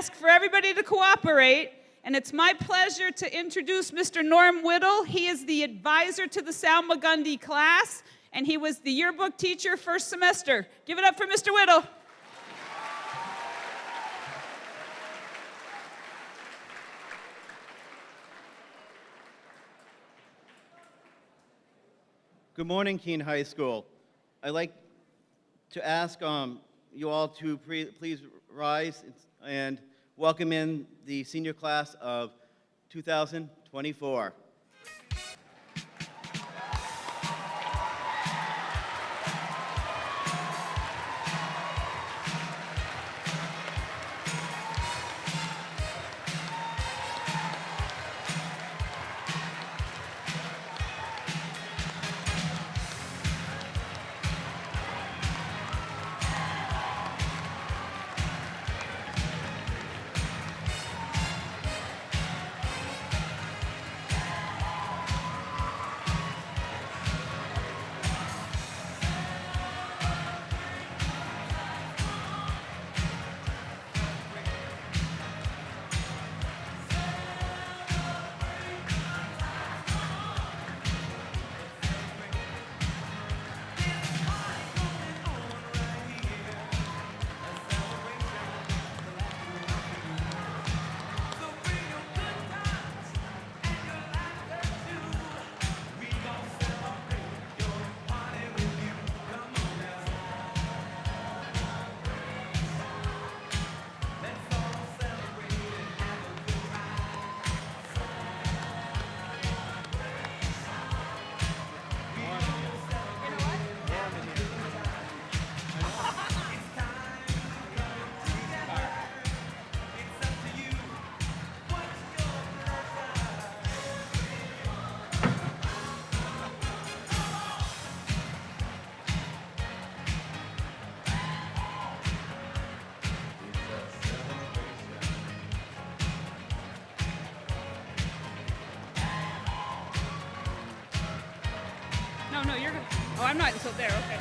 ask for everybody to cooperate, and it's my pleasure to introduce Mr. Norm Whittle. He is the advisor to the Salmagundi class, and he was the yearbook teacher first semester. Give it up for Mr. Whittle. Good morning, Keene High School. I'd like to ask you all to please rise and welcome in the senior class of 2024. No, you're good. Oh, I'm not until there, okay.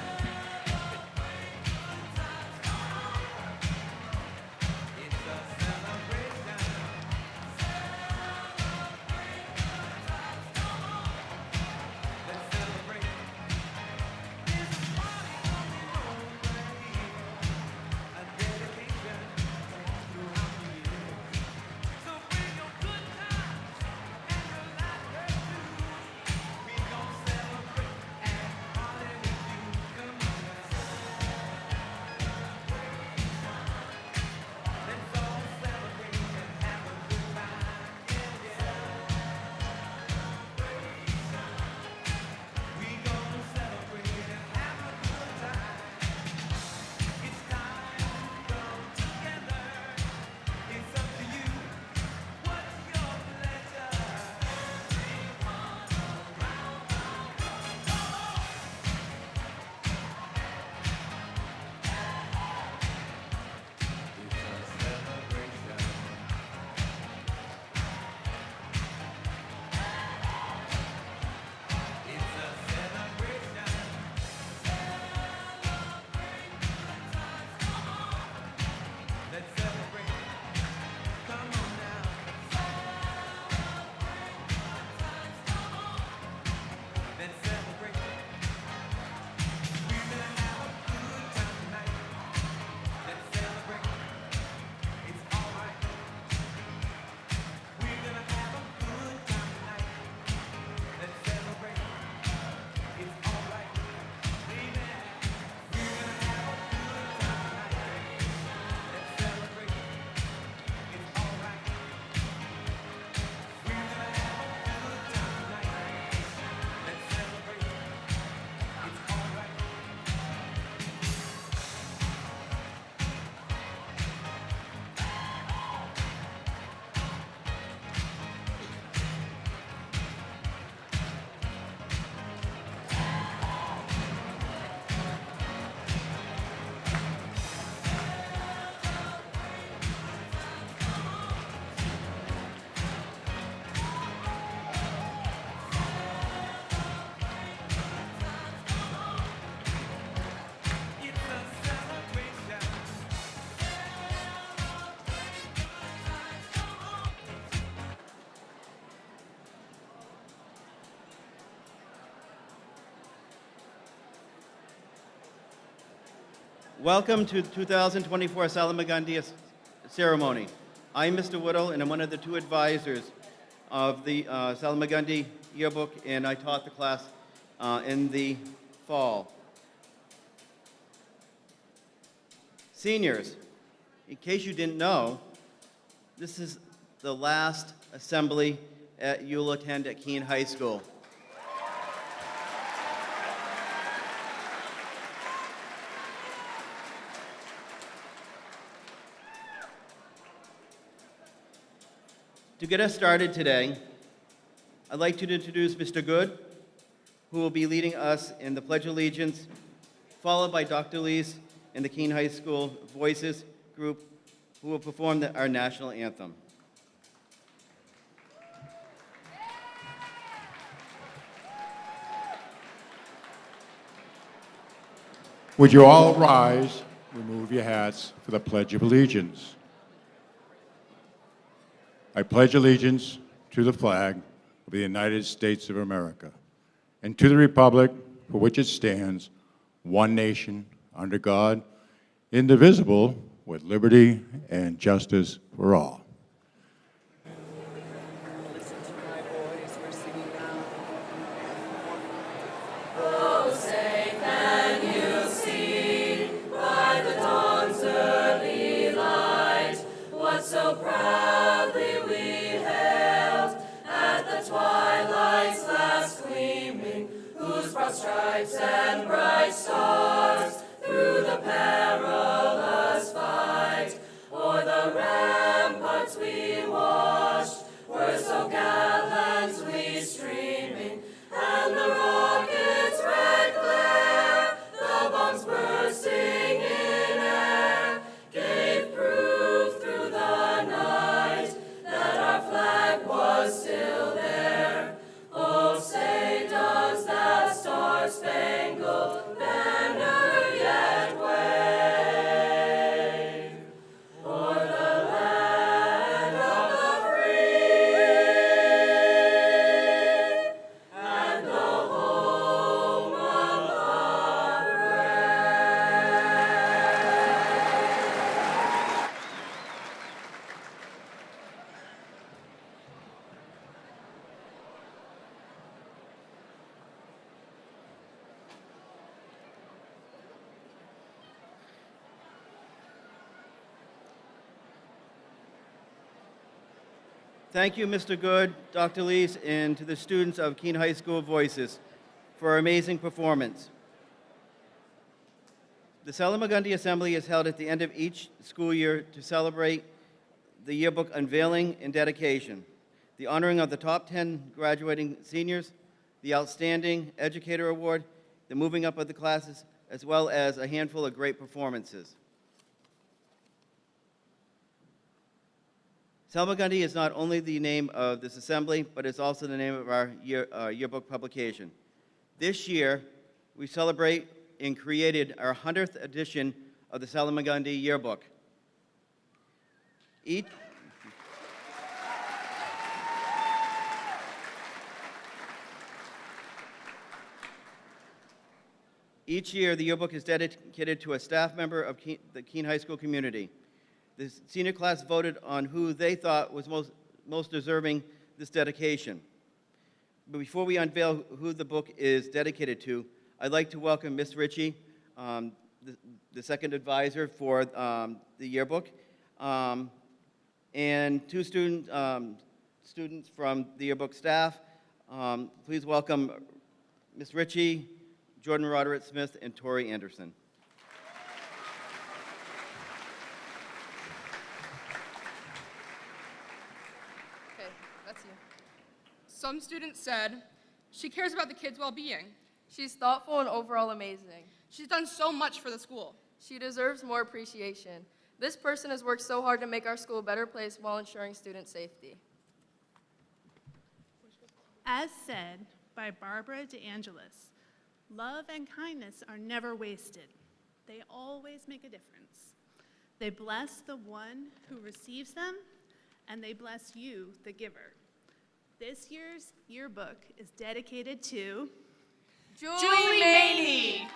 Welcome to 2024 Salmagundi ceremony. I'm Mr. Whittle, and I'm one of the two advisors of the Salmagundi yearbook, and I taught the class in the fall. Seniors, in case you didn't know, this is the last assembly you'll attend at Keene High School. To get us started today, I'd like to introduce Mr. Good, who will be leading us in the Pledge of Allegiance, followed by Dr. Lees and the Keene High School Voices group, who will perform our national anthem. Would you all rise, remove your hats for the Pledge of Allegiance? I pledge allegiance to the flag of the United States of America and to the republic for which it stands, one nation, under God, indivisible, with liberty and justice for all. Listen to my voice, we're singing now. Oh, say, can you see by the dawn's early light what so proudly we hailed at the twilight's last gleaming, whose broad stripes and bright stars through the perilous fight o'er the ramparts we watched were so gallantly streaming, and the rockets' red glare, the bombs bursting in air, gave proof through the night that our flag was still there. Oh, say, does that star-spangled banner yet wave o'er the land of the free and the home of the brave? Thank you, Mr. Good, Dr. Lees, and to the students of Keene High School Voices for our amazing performance. The Salmagundi Assembly is held at the end of each school year to celebrate the yearbook unveiling and dedication, the honoring of the top 10 graduating seniors, the Outstanding Educator Award, the moving up of the classes, as well as a handful of great performances. Salmagundi is not only the name of this assembly, but it's also the name of our yearbook publication. This year, we celebrate and created our 100th edition of the Salmagundi yearbook. Each year, the yearbook is dedicated to a staff member of the Keene High School community. The senior class voted on who they thought was most deserving this dedication. But before we unveil who the book is dedicated to, I'd like to welcome Miss Ritchie, the second advisor for the yearbook, and two students from the yearbook staff. Please welcome Miss Ritchie, Jordan Roderick-Smith, and Tori Anderson. Okay, that's you. Some students said, she cares about the kids' well-being. She's thoughtful and overall amazing. She's done so much for the school. She deserves more appreciation. This person has worked so hard to make our school a better place while ensuring student safety. As said by Barbara DeAngelis, love and kindness are never wasted. They always make a difference. They bless the one who receives them, and they bless you, the giver. This year's yearbook is dedicated to Julie Maney.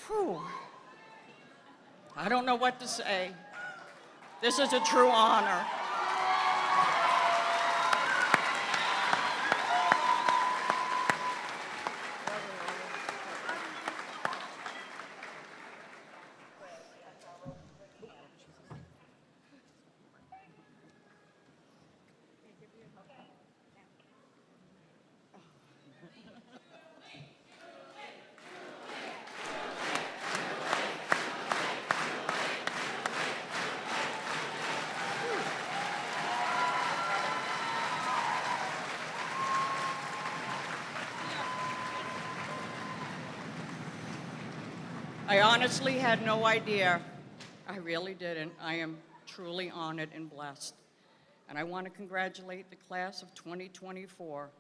Whew. I don't know what to say. This is a true honor. I honestly had no idea. I really didn't. I am truly honored and blessed. And I want to congratulate the class of 2024.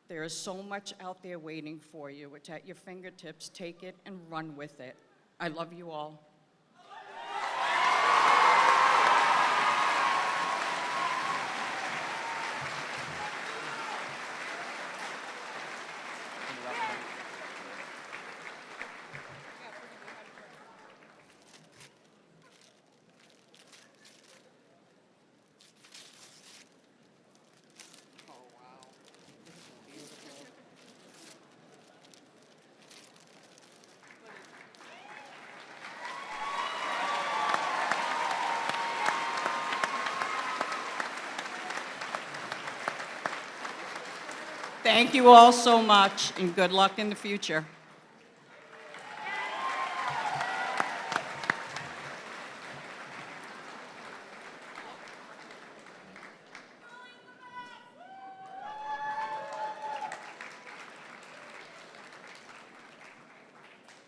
There is so much out there waiting for you. It's at your fingertips. Take it and run with it. I love you all. Thank you all so much, and good luck in the future.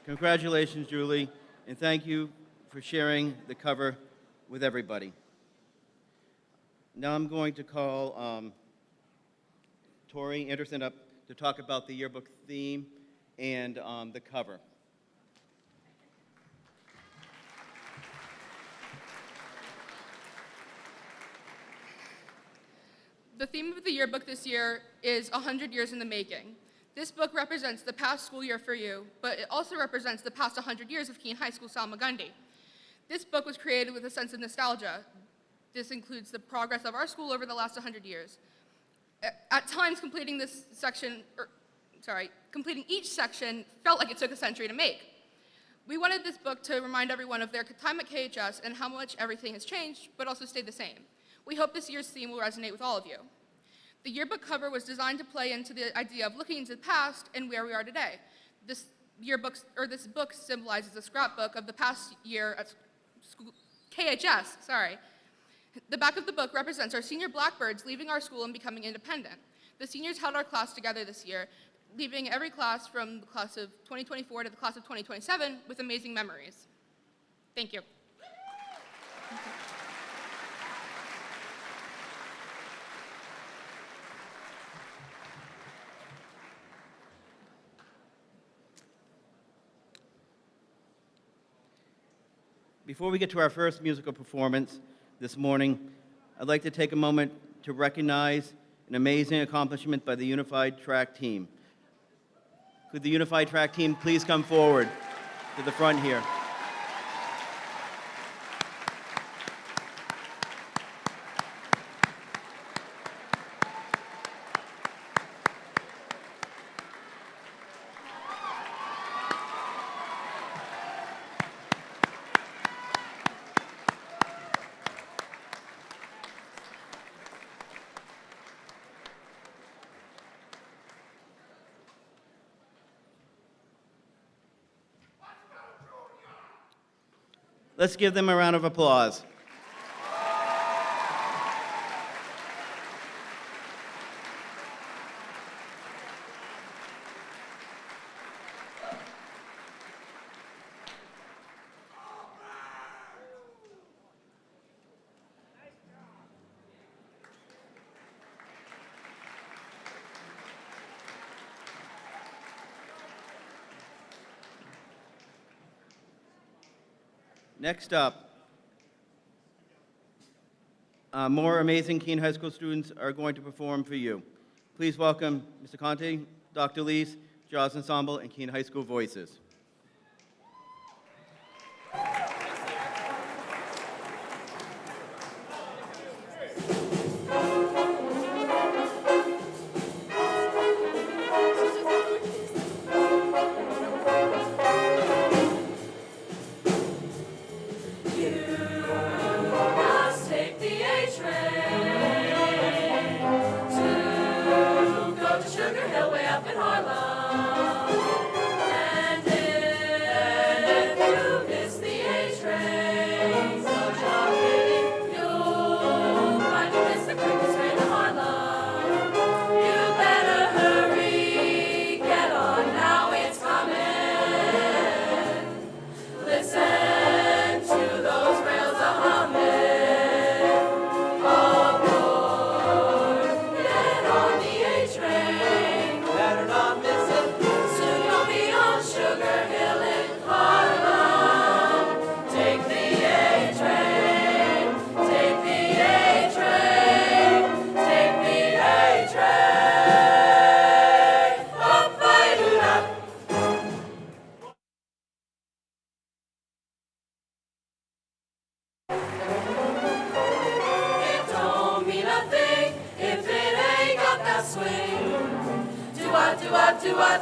Congratulations, Julie, and thank you for sharing the cover with everybody. Now I'm going to call Tori Anderson up to talk about the yearbook theme and the cover. The theme of the yearbook this year is 100 years in the making. This book represents the past school year for you, but it also represents the past 100 years of Keene High School Salmagundi. This book was created with a sense of nostalgia. This includes the progress of our school over the last 100 years. At times, completing each section felt like it took a century to make. We wanted this book to remind everyone of their time at KHS and how much everything has changed, but also stayed the same. We hope this year's theme will resonate with all of you. The yearbook cover was designed to play into the idea of looking into the past and where we are today. This book symbolizes a scrapbook of the past year at school, KHS. The back of the book represents our senior Blackbirds leaving our school and becoming independent. The seniors held our class together this year, leaving every class from the class of 2024 to the class of 2027 with amazing memories. Thank you. Before we get to our first musical performance this morning, I'd like to take a moment to recognize an amazing accomplishment by the Unified Track team. Could the Unified Track team please come forward to the front here? Let's give them a round of applause. Next up, more amazing Keene High School students are going to perform for you. Please welcome Mr. Conte, Dr. Lees, Jazz Ensemble, and Keene High School Voices. tua.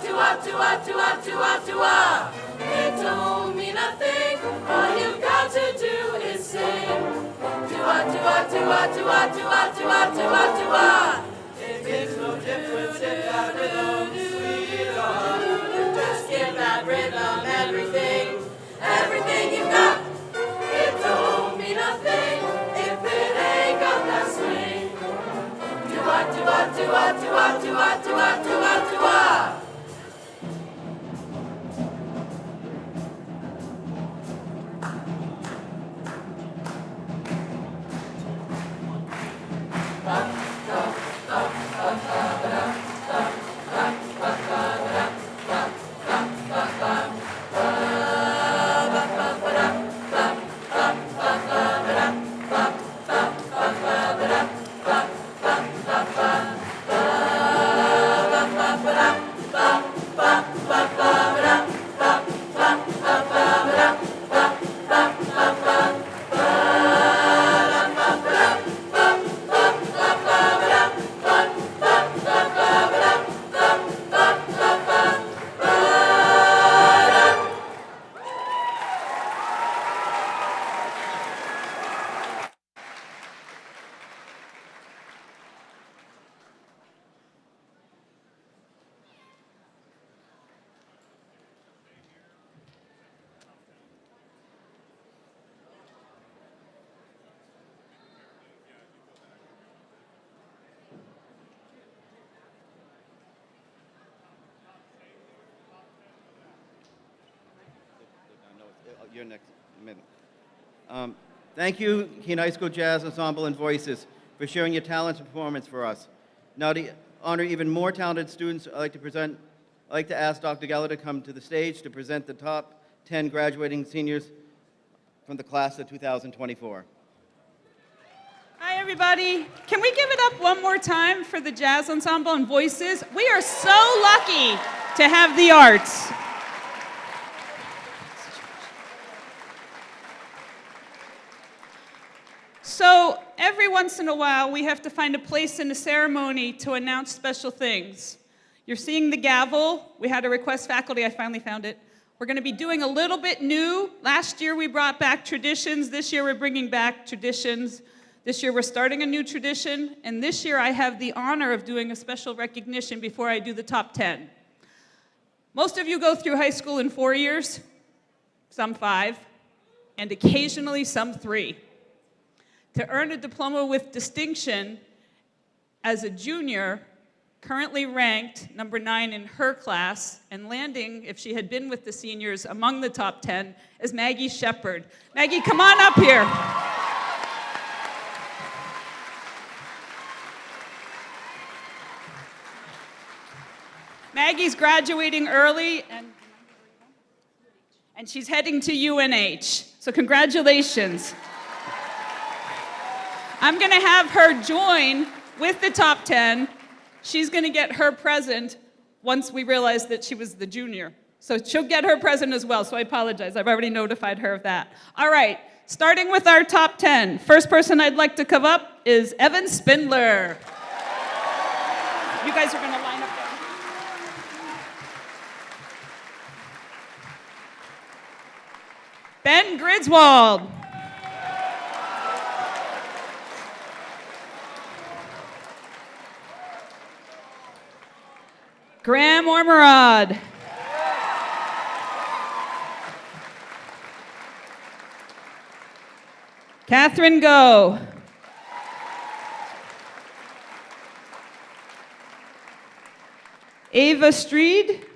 It don't mean a thing. All you've got to do is sing. Tua, tua, tua, tua, tua, tua, tua, tua. It makes no difference if that rhythm's sweet or hard. Just give that rhythm everything, everything you got. It don't mean a thing if it ain't got that swing. Tua, tua, tua, tua, tua, tua, tua, tua. Your next minute. Thank you, Keene High School Jazz Ensemble and Voices, for sharing your talent and performance for us. Now, to honor even more talented students, I'd like to ask Dr. Geller to come to the stage to present the top 10 graduating seniors from the class of 2024. Hi, everybody. Can we give it up one more time for the Jazz Ensemble and Voices? We are so lucky to have the arts. So every once in a while, we have to find a place in the ceremony to announce special things. You're seeing the gavel. We had a request faculty. I finally found it. We're going to be doing a little bit new. Last year, we brought back traditions. This year, we're bringing back traditions. This year, we're starting a new tradition. And this year, I have the honor of doing a special recognition before I do the top 10. Most of you go through high school in 4 years, some 5, and occasionally some 3. To earn a diploma with distinction as a junior, currently ranked number 9 in her class, and landing, if she had been with the seniors, among the top 10, is Maggie Shepard. Maggie, come on up here. Maggie's graduating early, and she's heading to UNH. So congratulations. I'm going to have her join with the top 10. She's going to get her present once we realize that she was the junior. So she'll get her present as well, so I apologize. I've already notified her of that. All right, starting with our top 10. First person I'd like to come up is Evan Spindler. You guys are going to line up there. Ben Griswold. Graham Ormerod. Catherine Go. Ava Streed.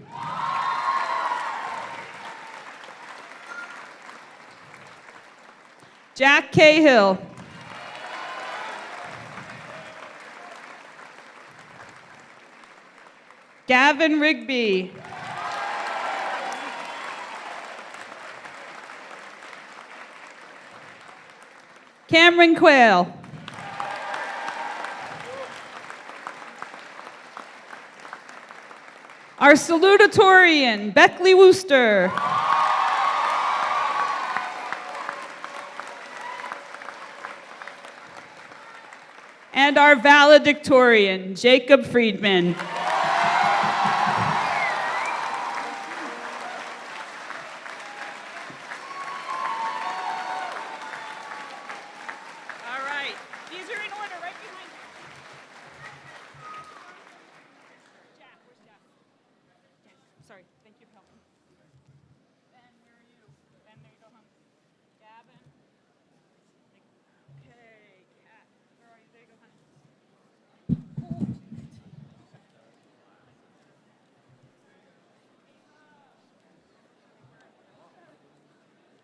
Jack Cahill. Gavin Rigby. Cameron Quayle. Our salutatorian, Beckley Wooster. And our valedictorian, Jacob Friedman. sorry. Thank you for helping. Ben, where are you? Ben, there you go, hon. Gavin. Okay, Kat, where are you? There you go, hon.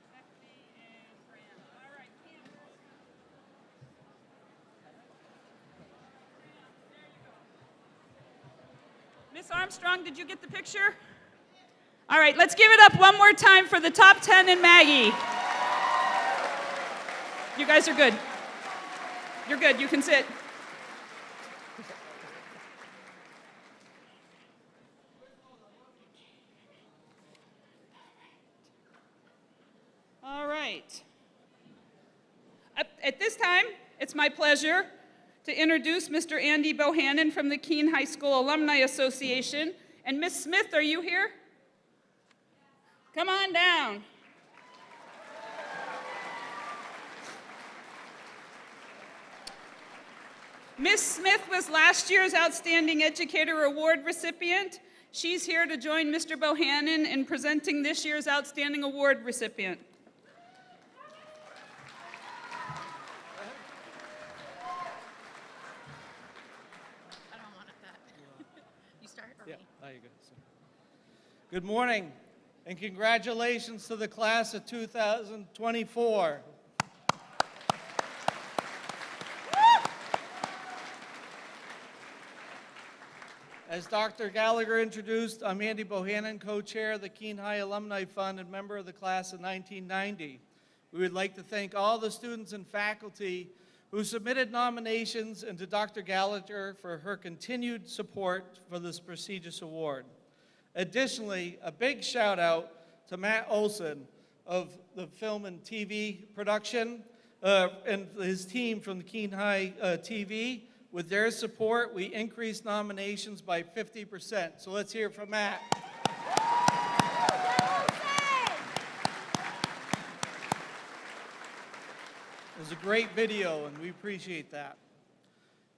Becky and Graham. All right, Keene, where are you? Miss Armstrong, did you get the picture? All right, let's give it up one more time for the top 10 and Maggie. You guys are good. You're good, you can sit. All right. At this time, it's my pleasure to introduce Mr. Andy Bohannon from the Keene High School Alumni Association. And Miss Smith, are you here? Come on down. Miss Smith was last year's Outstanding Educator Award recipient. She's here to join Mr. Bohannon in presenting this year's Outstanding Award recipient. I don't want it that. You start or Yeah, me? there you go. Good morning, and congratulations to the class of 2024. As Dr. Gallagher introduced, I'm Andy Bohannon, co-chair of the Keene High Alumni Fund and member of the class of 1990. We would like to thank all the students and faculty who submitted nominations, and to Dr. Gallagher for her continued support for this prestigious award. Additionally, a big shout out to Matt Olson of the film and TV production and his team from the Keene High TV. With their support, we increased nominations by 50%. So let's hear from Matt. It was a great video, and we appreciate that.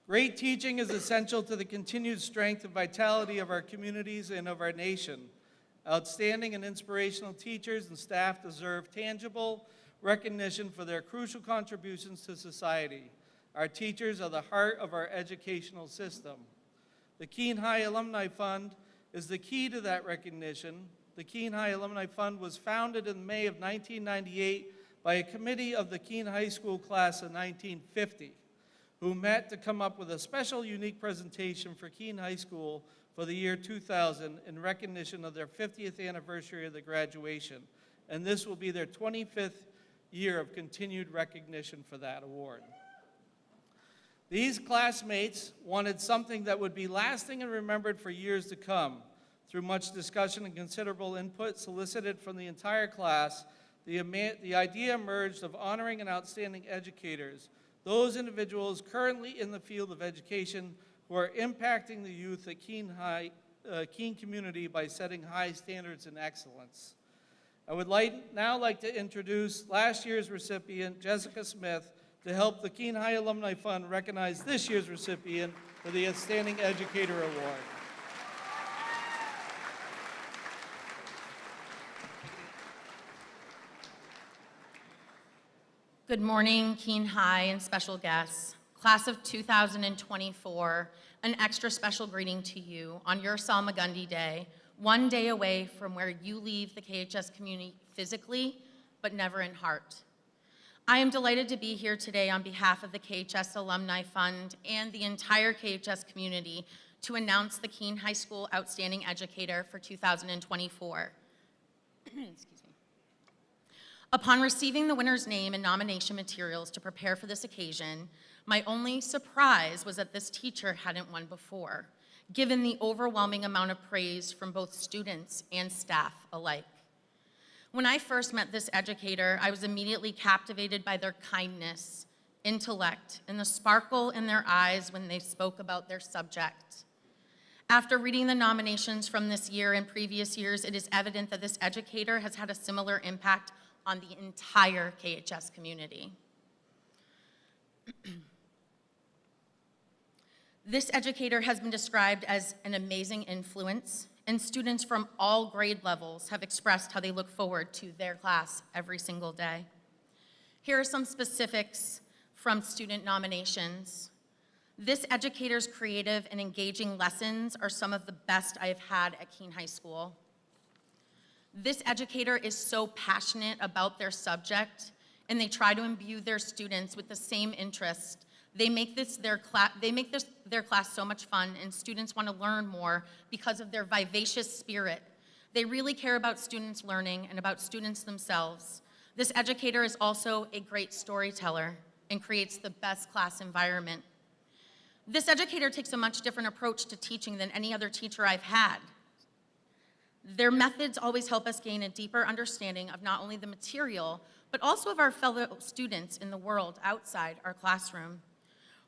Great teaching is essential to the continued strength and vitality of our communities and of our nation. Outstanding and inspirational teachers and staff deserve tangible recognition for their crucial contributions to society. Our teachers are the heart of our educational system. The Keene High Alumni Fund is the key to that recognition. The Keene High Alumni Fund was founded in May of 1998 by a committee of the Keene High School class of 1950, who met to come up with a special, unique presentation for Keene High School for the year 2000 in recognition of their 50th anniversary of the graduation. And this will be their 25th year of continued recognition for that award. These classmates wanted something that would be lasting and remembered for years to come. Through much discussion and considerable input solicited from the entire class, the idea emerged of honoring and outstanding educators, those individuals currently in the field of education who are impacting the youth at Keene community by setting high standards and excellence. I would now like to introduce last year's recipient, Jessica Smith, to help the Keene High Alumni Fund recognize this year's recipient for the Outstanding Educator Award. Good morning, Keene High and special guests. Class of 2024, an extra special greeting to you on your Salmagundi Day, one day away from where you leave the KHS community physically, but never in heart. I am delighted to be here today on behalf of the KHS Alumni Fund and the entire KHS community to announce the Keene High School Outstanding Educator for 2024. Excuse me. Upon receiving the winner's name and nomination materials to prepare for this occasion, my only surprise was that this teacher hadn't won before, given the overwhelming amount of praise from both students and staff alike. When I first met this educator, I was immediately captivated by their kindness, intellect, and the sparkle in their eyes when they spoke about their subject. After reading the nominations from this year and previous years, it is evident that this educator has had a similar impact on the entire KHS community. This educator has been described as an amazing influence, and students from all grade levels have expressed how they look forward to their class every single day. Here are some specifics from student nominations. This educator's creative and engaging lessons are some of the best I have had at Keene High School. This educator is so passionate about their subject, and they try to imbue their students with the same interest. They make their class so much fun, and students want to learn more because of their vivacious spirit. They really care about students learning and about students themselves. This educator is also a great storyteller and creates the best class environment. This educator takes a much different approach to teaching than any other teacher I've had. Their methods always help us gain a deeper understanding of not only the material, but also of our fellow students in the world outside our classroom.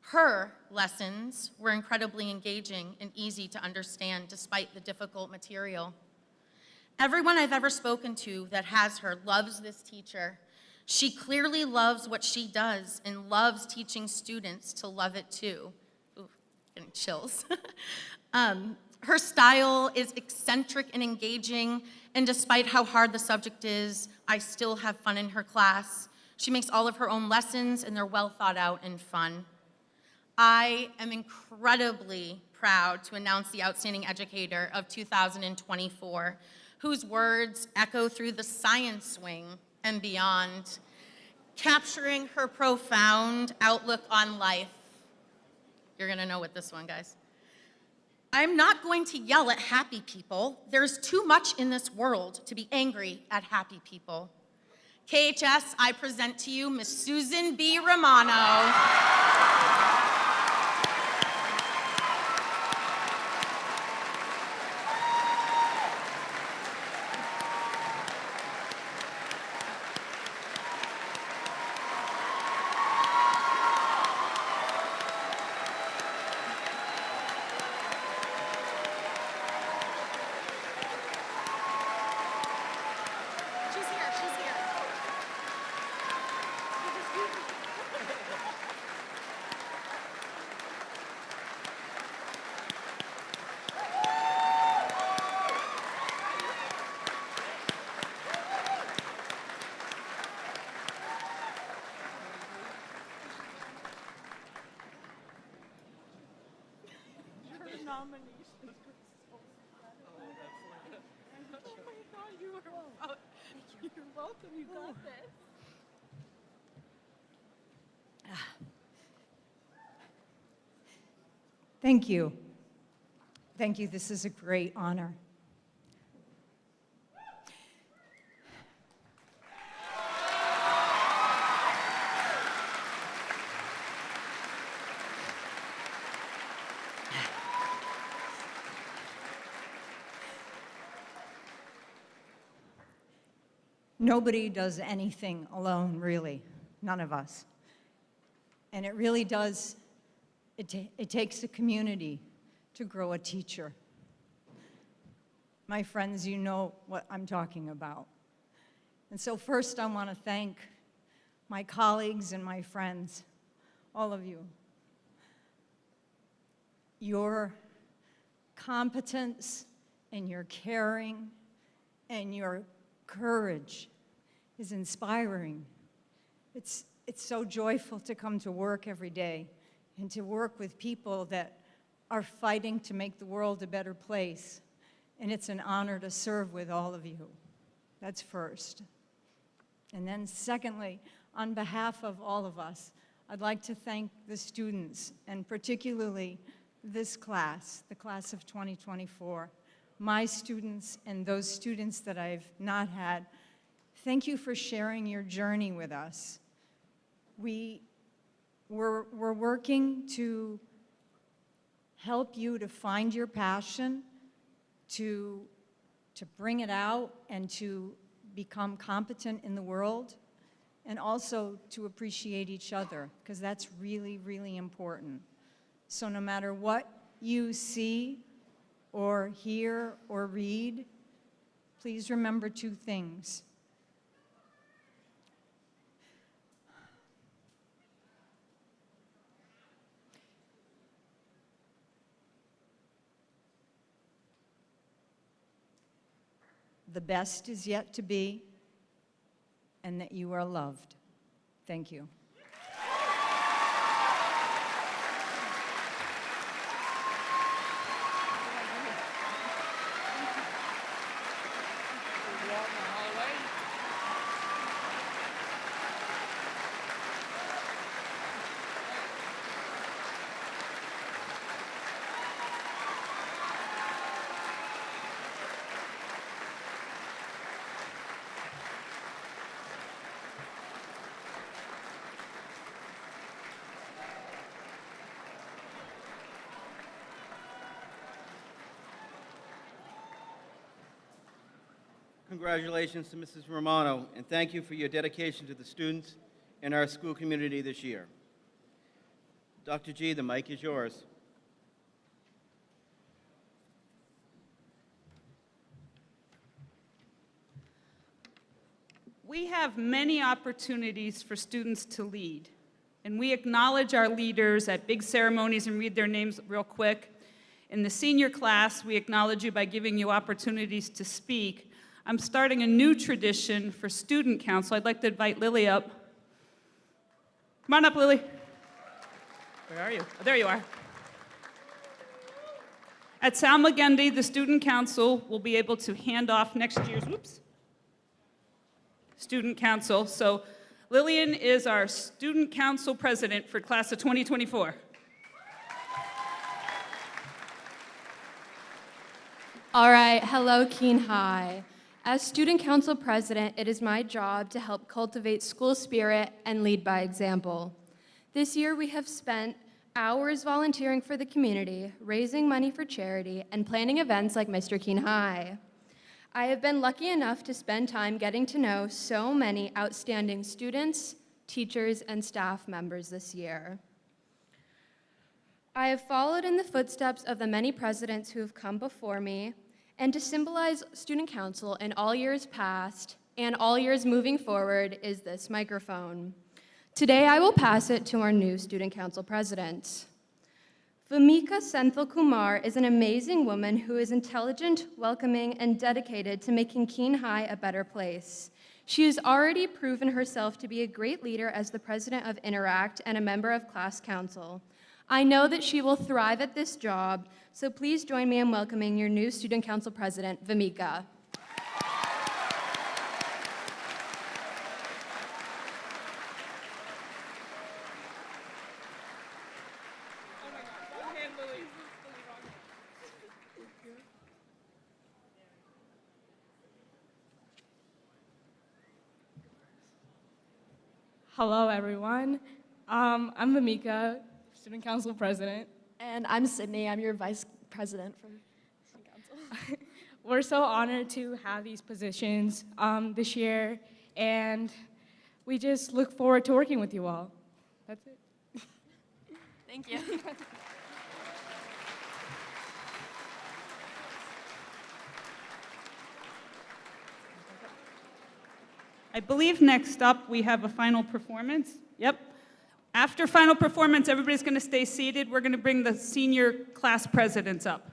Her lessons were incredibly engaging and easy to understand despite the difficult material. Everyone I've ever spoken to that has her loves this teacher. She clearly loves what she does and loves teaching students to love it too. Ooh, getting chills. Her style is eccentric and engaging, and despite how hard the subject is, I still have fun in her class. She makes all of her own lessons, and they're well thought out and fun. I am incredibly proud to announce the Outstanding Educator of 2024, whose words echo through the science wing and beyond, capturing her profound outlook on life. You're gonna know what this one, guys. I'm not going to yell at happy people. There's too much in this world to be angry at happy people. KHS, I present to you Miss Susan B. Romano. Thank you. Thank you. This is a great honor. Nobody does anything alone, really. None of us. And it really does, it takes a community to grow a teacher. My friends, you know what I'm talking about. And so first I want to thank my colleagues and my friends, all of you. Your competence and your caring and your courage is inspiring. It's so joyful to come to work every day and to work with people that are fighting to make the world a better place. And it's an honor to serve with all of you. That's first. And then secondly, on behalf of all of us, I'd like to thank the students, and particularly this class, the class of 2024, my students and those students that I've not had. Thank you for sharing your journey with us. We're working to help you to find your passion, to bring it out and to become competent in the world, and also to appreciate each other, because that's really, really important. So no matter what you see or hear or read, please remember two things. the best is yet to be, and that you are loved. Thank you. Congratulations to Mrs. Romano, and thank you for your dedication to the students and our school community this year. Dr. G, the mic is yours. We have many opportunities for students to lead, and we acknowledge our leaders at big ceremonies and read their names real quick. In the senior class, we acknowledge you by giving you opportunities to speak. I'm starting a new tradition for student council. I'd like to invite Lily up. Come on up, Lily. Where are you? Oh, there you are. At Salmagundi, the student council will be able to hand off next year's, student council. So Lillian is our student council president for class of 2024. All right, hello Keene High. As student council president, it is my job to help cultivate school spirit and lead by example. This year we have spent hours volunteering for the community, raising money for charity, and planning events like Mr. Keene High. I have been lucky enough to spend time getting to know so many outstanding students, teachers, and staff members this year. I have followed in the footsteps of the many presidents who have come before me, and to symbolize student council in all years past and all years moving forward is this microphone. Today I will pass it to our new student council president. Vamika Senthil Kumar is an amazing woman who is intelligent, welcoming, and dedicated to making Keene High a better place. She has already proven herself to be a great leader as the president of Interact and a member of class council. I know that she will thrive at this job, so please join me in welcoming your new student council president, Vamika. Hello, everyone. I'm Vamika, student council president. And I'm Sydney. I'm your vice president for student council. We're so honored to have these positions this year, and we just look forward to working with you all. That's it. Thank you. I believe next up we have a final performance. Yep. After final performance, everybody's going to stay seated. We're going to bring the senior class presidents up.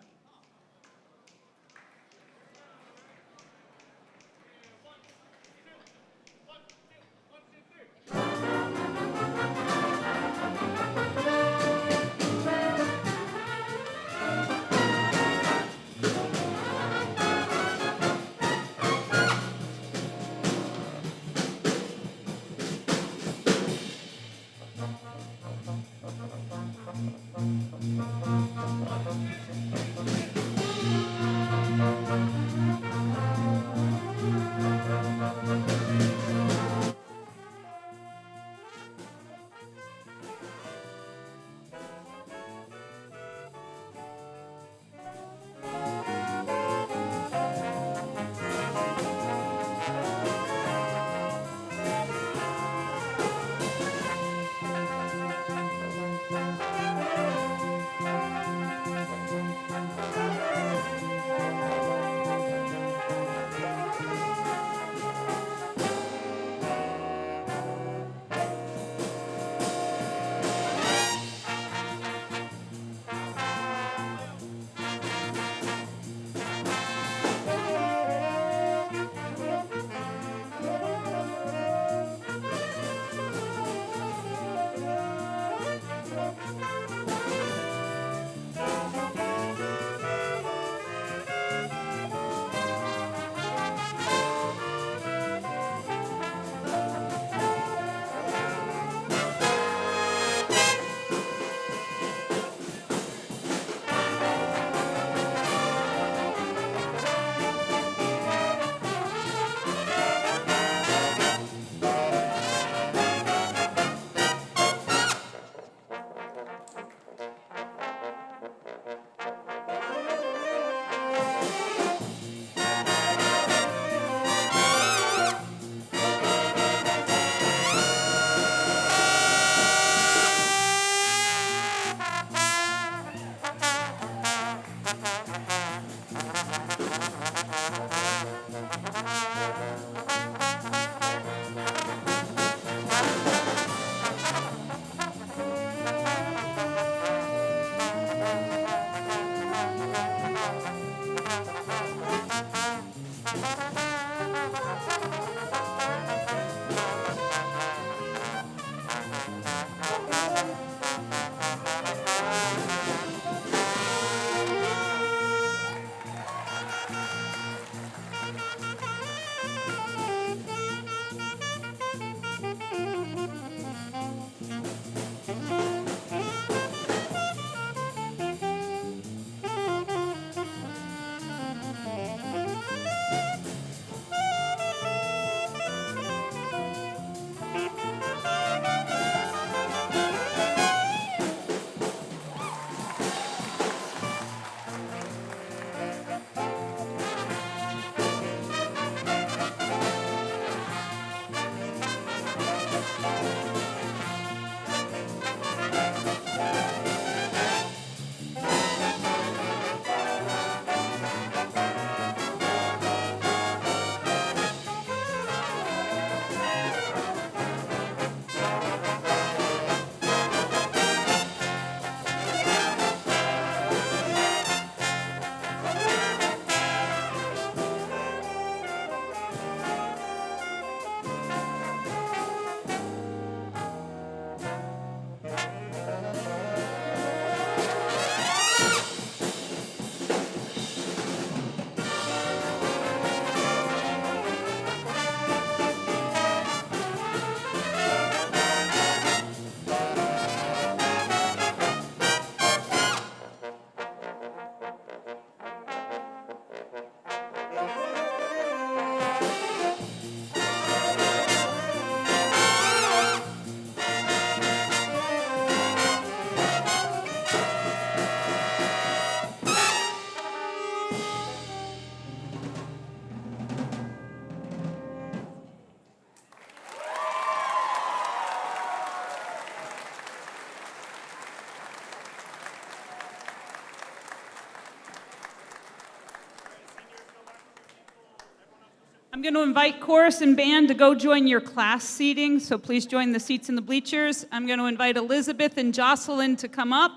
I'm going to invite chorus and band to go join your class seating, so please join the seats in the bleachers. I'm going to invite Elizabeth and Jocelyn to come up.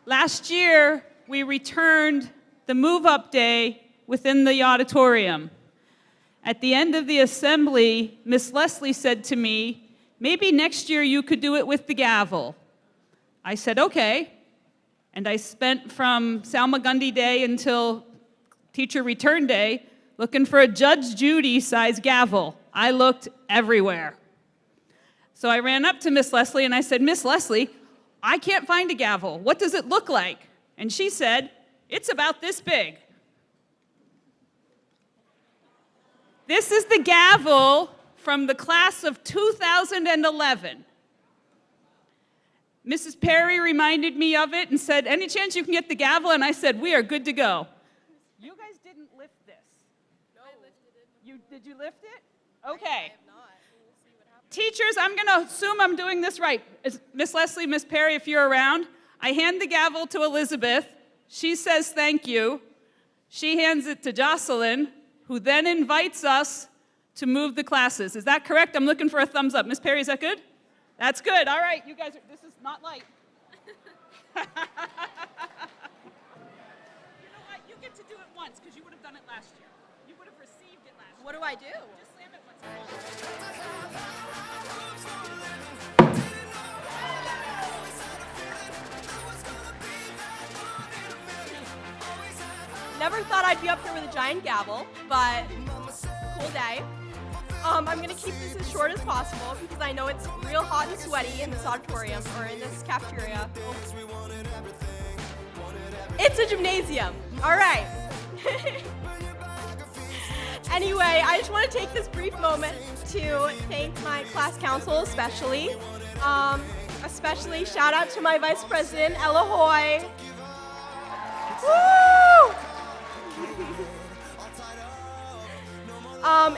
Last year, we returned the move-up day within the auditorium. At the end of the assembly, Miss Leslie said to me, maybe next year you could do it with the gavel. I said, okay. And I spent from Salmagundi Day until Teacher Return Day looking for a Judge Judy size gavel. I looked everywhere. So I ran up to Miss Leslie and I said, Miss Leslie, I can't find a gavel. What does it look like? And she said, it's about this big. This is the gavel from the class of 2011. Mrs. Perry reminded me of it and said, any chance you can get the gavel? And I said, we are good to go. You guys didn't lift this. No. I lifted it. Did you lift it? Okay. I have not. We'll see what happens. Teachers, I'm going to assume I'm doing this right. Miss Leslie, Miss Perry, if you're around, I hand the gavel to Elizabeth. She says thank you. She hands it to Jocelyn, who then invites us to move the classes. Is that correct? I'm looking for a thumbs up. Miss Perry, is that good? That's good. All right, you guys, this is not light. You know what? You get to do it once because you would have done it last year. You would have received it last year. What do I do? Just slam it once. Never thought I'd be up here with a giant gavel, but cool day. I'm going to keep this as short as possible because I know it's real hot and sweaty in this auditorium or in this cafeteria. It's a gymnasium. All right. Anyway, I just want to take this brief moment to thank my class council especially. Especially shout out to my vice president, Ella Hoy. Woo!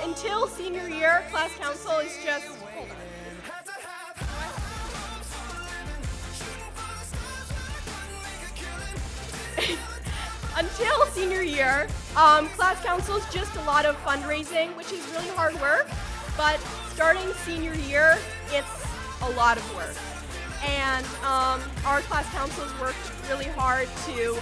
Until senior year, class council is just, until senior year, class council is just a lot of fundraising, which is really hard work, but starting senior year, it's a lot of work. And our class council has worked really hard to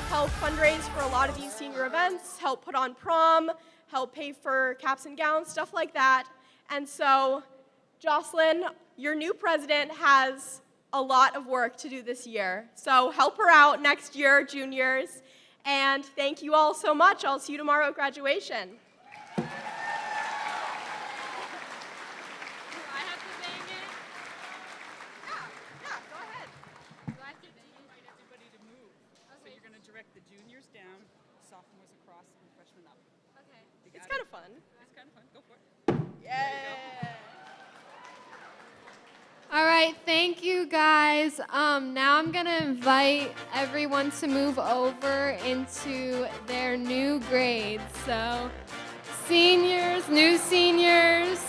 help fundraise for a lot of these senior your events, help put on prom, help pay for caps and gowns, stuff like that. And so, Jocelyn, your new president has a lot of work to do this year. So help her out next year, juniors. And thank you all so much. I'll see you tomorrow at graduation. The juniors down, sophomores across, and freshmen up. Okay. It's kind of fun. It's kind of fun. Go for it. Yeah. All right, thank you guys. Now I'm gonna invite everyone to move over into their new grades. So, seniors, new seniors.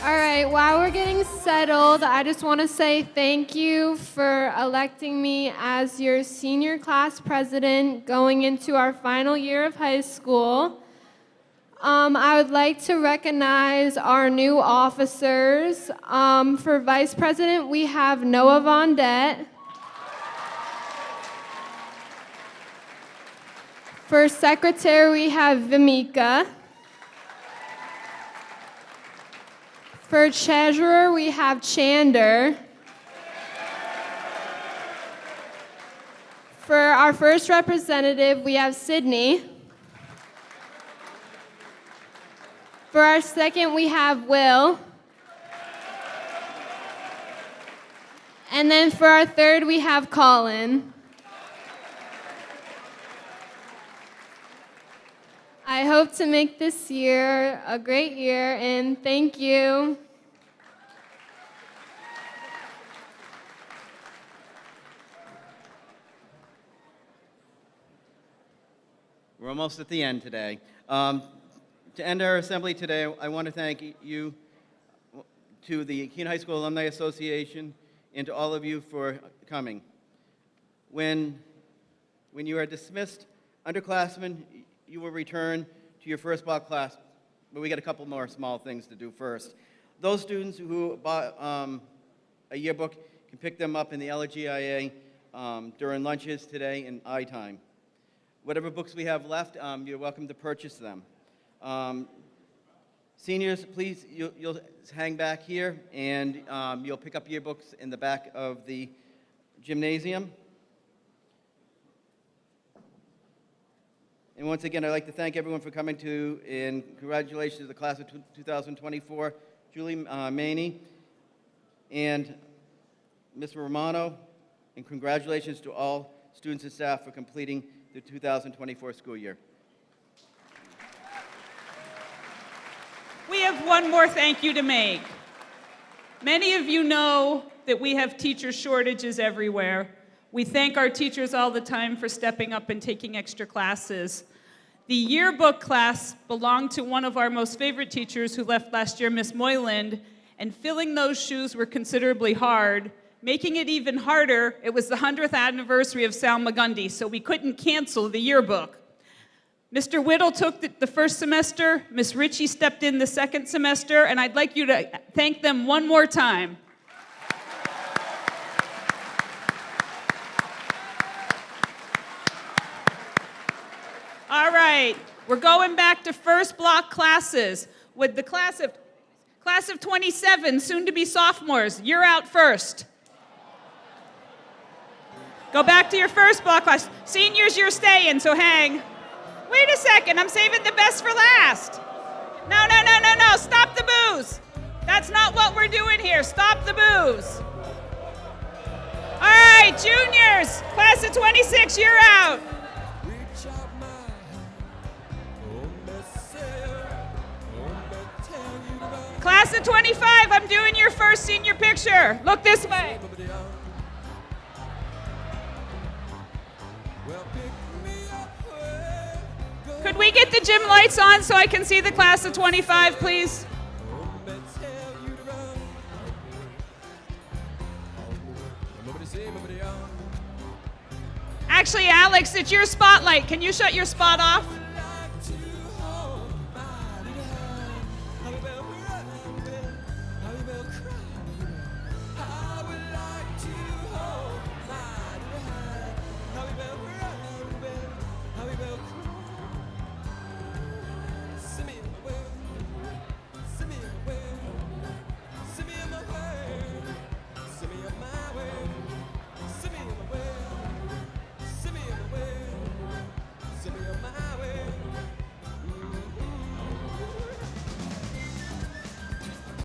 All right, while we're getting settled, I just want to say thank you for electing me as your senior class president going into our final year of high school. I would like to recognize our new officers. For vice president, we have Noah Vondette. For secretary, we have Vimika. For treasurer, we have Chander. For our first representative, we have Sydney. For our second, we have Will. And then for our third, we have Colin. I hope to make this year a great year, and thank you. We're almost at the end today. To end our assembly today, I want to thank you, to the Keene High School Alumni Association, and to all of you for coming. When you are dismissed, underclassmen, you will return to your first block class, but we got a couple more small things to do first. Those students who bought a yearbook can pick them up in the LGIA during lunches today and eye time. Whatever books we have left, you're welcome to purchase them. Seniors, please, you'll hang back here, and you'll pick up yearbooks in the back of the gymnasium. And once again, I'd like to thank everyone for coming to, and congratulations to the class of 2024, Julie Maney and Ms. Romano, and congratulations to all students and staff for completing the 2024 school year. We have one more thank you to make. Many of you know that we have teacher shortages everywhere. We thank our teachers all the time for stepping up and taking extra classes. The yearbook class belonged to one of our most favorite teachers who left last year, Miss Moyland, and filling those shoes were considerably hard. Making it even harder, it was the 100th anniversary of Salmagundi, so we couldn't cancel the yearbook. Mr. Whittle took the first semester, Miss Ritchie stepped in the second semester, and I'd like you to thank them one more time. All right, we're going back to first block classes with the class of 27, soon to be sophomores. You're out first. Go back to your first block class. Seniors, you're staying, so hang. Wait a second, I'm saving the best for last. No, stop the booze. That's not what we're doing here. Stop the booze. All right, juniors, class of 26, you're out. Class of 25, I'm doing your first senior picture. Look this way. Could we get the gym lights on so I can see the class of 25, please? Actually, Alex, it's your spotlight. Can you shut your spot off?